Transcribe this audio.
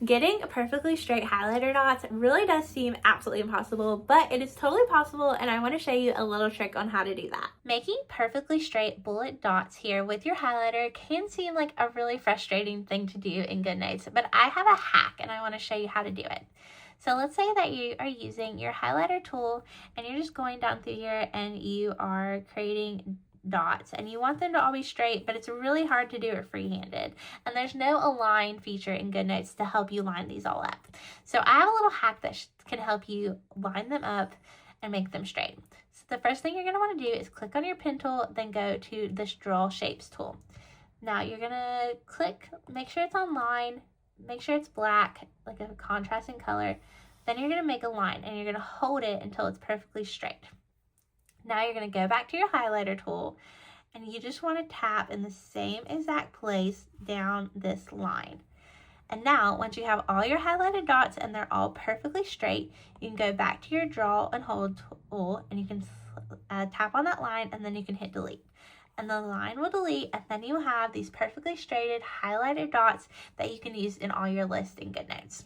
Getting perfectly straight highlighter dots really does seem absolutely impossible, but it is totally possible, and I want to show you a little trick on how to do that. Making perfectly straight bullet dots here with your highlighter can seem like a really frustrating thing to do in Goodnotes, but I have a hack and I want to show you how to do it. So let's say that you are using your highlighter tool and you're just going down through here and you are creating dots and you want them to all be straight, but it's really hard to do it free-handed, and there's no align feature in Goodnotes to help you line these all up. So I have a little hack that can help you line them up and make them straight. So the first thing you're going to want to do is click on your pen tool, then go to this draw shapes tool. Now you're going to click, make sure it's on line, make sure it's black, like a contrasting color. Then you're going to make a line and you're going to hold it until it's perfectly straight. Now you're going to go back to your highlighter tool and you just want to tap in the same exact place down this line. And now once you have all your highlighted dots and they're all perfectly straight, you can go back to your draw and hold tool and you can tap on that line and then you can hit delete. And the line will delete, and then you have these perfectly straighted highlighted dots that you can use in all your lists in Goodnotes.